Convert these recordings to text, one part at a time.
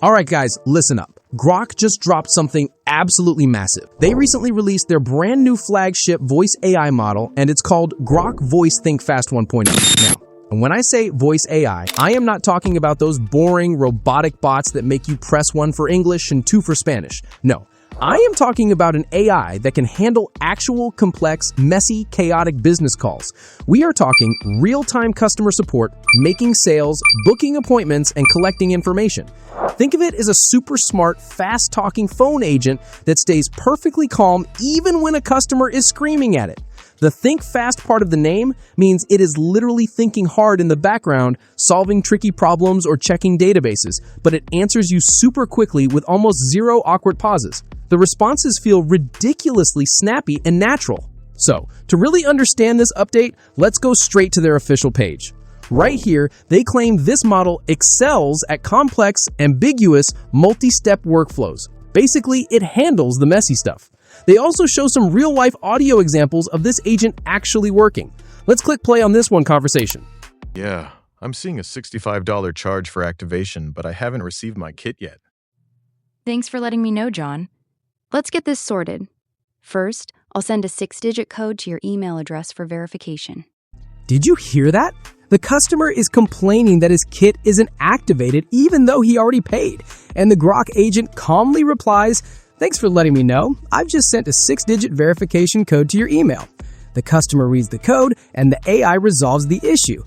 All right, guys, listen up. Grok just dropped something absolutely massive. They recently released their brand new flagship voice AI model, and it's called Grok Voice Think Fast 1.0. Now, and when I say voice AI, I am not talking about those boring robotic bots that make you press 1 for English and 2 for Spanish. No. I am talking about an AI that can handle actual, complex, messy, chaotic business calls. We are talking real-time customer support, making sales, booking appointments, and collecting information. Think of it as a super smart, fast-talking phone agent that stays perfectly calm even when a customer is screaming at it. The think fast part of the name means it is literally thinking hard in the background, solving tricky problems or checking databases, but it answers you super quickly with almost zero awkward pauses. The responses feel ridiculously snappy and natural. So, to really understand this update, let's go straight to their official page. Right here, they claim this model excels at complex, ambiguous, multi-step workflows. Basically, it handles the messy stuff. They also show some real-life audio examples of this agent actually working. Let's click play on this one conversation. Yeah, I'm seeing a $65 charge for activation, but I haven't received my kit yet. Thanks for letting me know, John. Let's get this sorted. First, I'll send a 6-digit code to your email address for verification. Did you hear that? The customer is complaining that his kit isn't activated even though he already paid. And the Grok agent calmly replies, "Thanks for letting me know. I've just sent a 6-digit verification code to your email." The customer reads the code and the AI resolves the issue.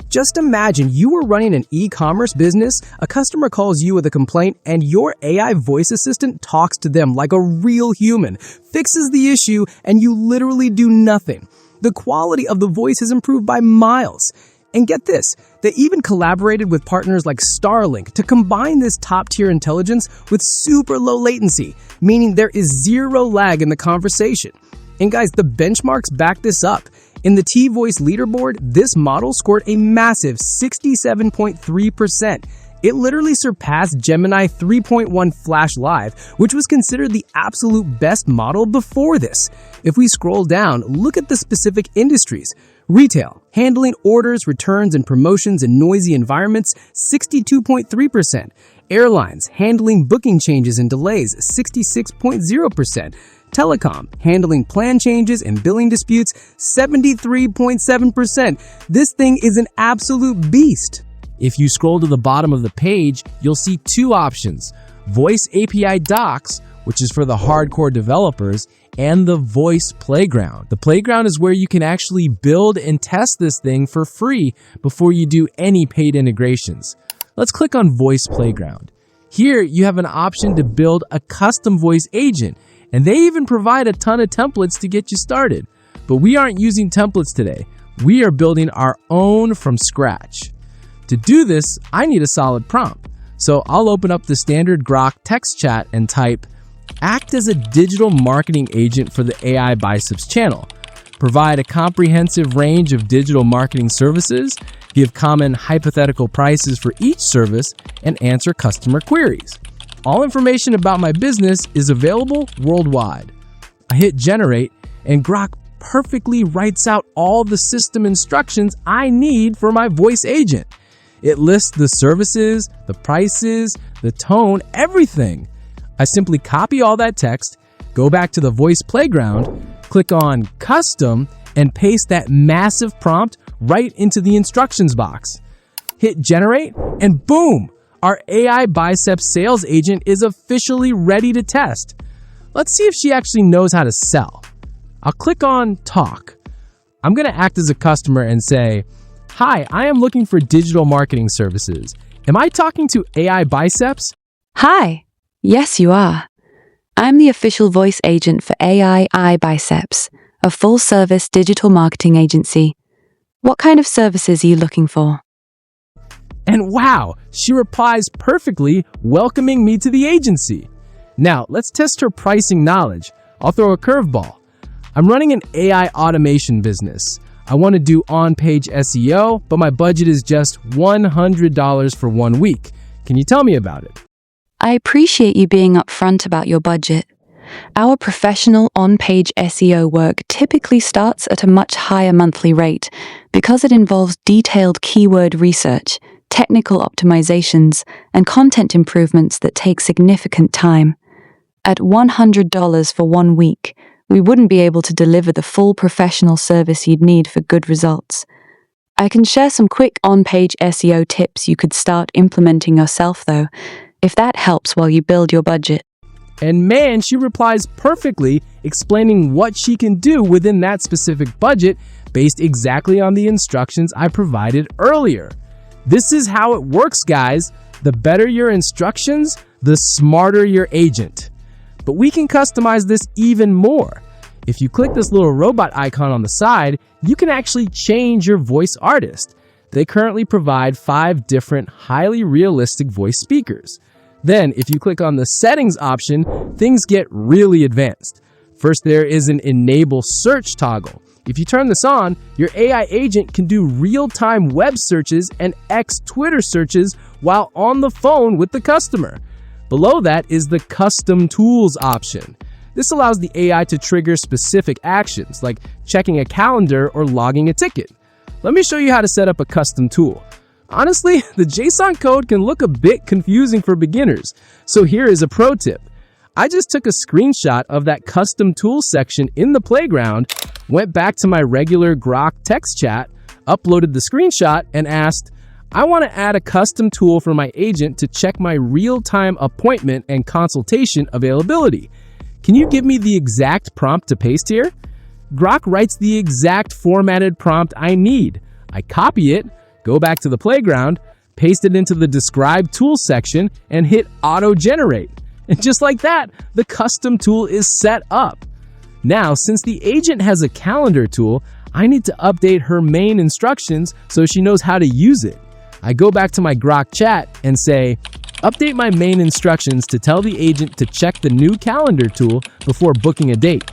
Just imagine you were running an e-commerce business, a customer calls you with a complaint, and your AI voice assistant talks to them like a real human, fixes the issue, and you literally do nothing. The quality of the voice has improved by miles. And get this, they even collaborated with partners like Starlink to combine this top-tier intelligence with super low latency, meaning there is zero lag in the conversation. And guys, the benchmarks back this up. In the T-Voice leaderboard, this model scored a massive 67.3%. It literally surpassed Gemini 3.1 Flash Live, which was considered the absolute best model before this. If we scroll down, look at the specific industries. Retail, handling orders, returns, and promotions in noisy environments, 62.3%. Airlines, handling booking changes and delays, 66.0%. Telecom, handling plan changes and billing disputes, 73.7%. This thing is an absolute beast. If you scroll to the bottom of the page, you'll see 2 options: Voice API Docs, which is for the hardcore developers, and the Voice Playground. The Playground is where you can actually build and test this thing for free before you do any paid integrations. Let's click on Voice Playground. Here, you have an option to build a custom voice agent, and they even provide a ton of templates to get you started. But we aren't using templates today. We are building our own from scratch. To do this, I need a solid prompt. So I'll open up the standard Grok text chat and type, "Act as a digital marketing agent for the AI Biceps channel. Provide a comprehensive range of digital marketing services, give common hypothetical prices for each service, and answer customer queries. All information about my business is available worldwide." I hit generate, and Grok perfectly writes out all the system instructions I need for my voice agent. It lists the services, the prices, the tone, everything. I simply copy all that text, go back to the Voice Playground, click on Custom, and paste that massive prompt right into the instructions box. Hit generate, and boom! Our AI Biceps sales agent is officially ready to test. Let's see if she actually knows how to sell. I'll click on Talk. I'm going to act as a customer and say, "Hi, I am looking for digital marketing services. Am I talking to AI Biceps?" Hi. Yes, you are. I'm the official voice agent for AI Biceps, a full-service digital marketing agency. What kind of services are you looking for? And wow, she replies perfectly, welcoming me to the agency. Now, let's test her pricing knowledge. I'll throw a curveball. I'm running an AI automation business. I want to do on-page SEO, but my budget is just $100 for 1 week. Can you tell me about it? I appreciate you being upfront about your budget. Our professional on-page SEO work typically starts at a much higher monthly rate because it involves detailed keyword research, technical optimizations, and content improvements that take significant time. At $100 for 1 week, we wouldn't be able to deliver the full professional service you'd need for good results. I can share some quick on-page SEO tips you could start implementing yourself, though, if that helps while you build your budget. And man, she replies perfectly, explaining what she can do within that specific budget based exactly on the instructions I provided earlier. This is how it works, guys. The better your instructions, the smarter your agent. But we can customize this even more. If you click this little robot icon on the side, you can actually change your voice artist. They currently provide 5 different highly realistic voice speakers. Then, if you click on the settings option, things get really advanced. First, there is an enable search toggle. If you turn this on, your AI agent can do real-time web searches and X Twitter searches while on the phone with the customer. Below that is the custom tools option. This allows the AI to trigger specific actions, like checking a calendar or logging a ticket. Let me show you how to set up a custom tool. Honestly, the JSON code can look a bit confusing for beginners, so here is a pro tip. I just took a screenshot of that custom tools section in the playground, went back to my regular Grok text chat, uploaded the screenshot, and asked, I want to add a custom tool for my agent to check my real-time appointment and consultation availability. Can you give me the exact prompt to paste here? Grok writes the exact formatted prompt I need. I copy it, go back to the playground, paste it into the describe tools section, and hit auto-generate. And just like that, the custom tool is set up. Now, since the agent has a calendar tool, I need to update her main instructions so she knows how to use it. I go back to my Grok chat and say, update my main instructions to tell the agent to check the new calendar tool before booking a date.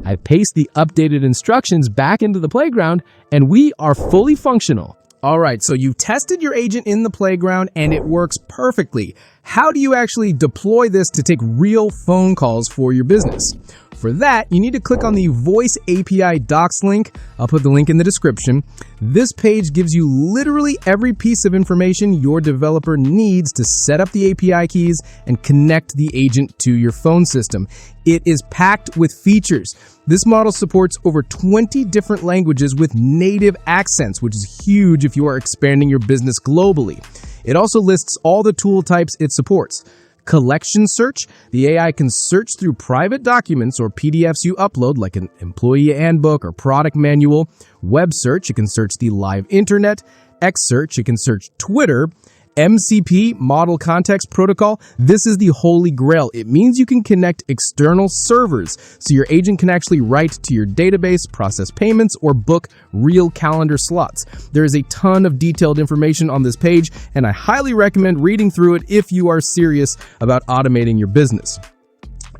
I paste the updated instructions back into the playground, and we are fully functional. All right, so you tested your agent in the playground and it works perfectly. How do you actually deploy this to take real phone calls for your business? For that, you need to click on the Voice API Docs link. I'll put the link in the description. This page gives you literally every piece of information your developer needs to set up the API keys and connect the agent to your phone system. It is packed with features. This model supports over 20 different languages with native accents, which is huge if you are expanding your business globally. It also lists all the tool types it supports. Collection search, the AI can search through private documents or PDFs you upload, like an employee handbook or product manual. Web search, it can search the live internet. X search, it can search Twitter. MCP, Model Context Protocol, this is the holy grail. It means you can connect external servers, so your agent can actually write to your database, process payments, or book real calendar slots. There is a ton of detailed information on this page, and I highly recommend reading through it if you are serious about automating your business.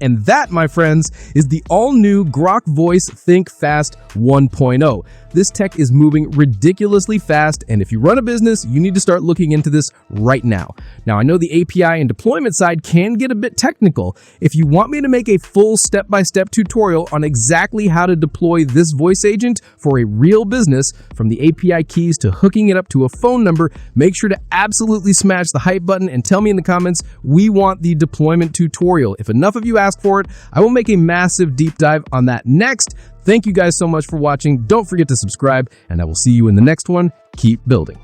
And that, my friends, is the all-new Grok Voice Think Fast 1.0. This tech is moving ridiculously fast, and if you run a business, you need to start looking into this right now. Now, I know the API and deployment side can get a bit technical. If you want me to make a full step-by-step tutorial on exactly how to deploy this voice agent for a real business, from the API keys to hooking it up to a phone number, make sure to absolutely smash the hype button and tell me in the comments, we want the deployment tutorial. If enough of you ask for it, I will make a massive deep dive on that next. Thank you guys so much for watching. Don't forget to subscribe, and I will see you in the next one. Keep building.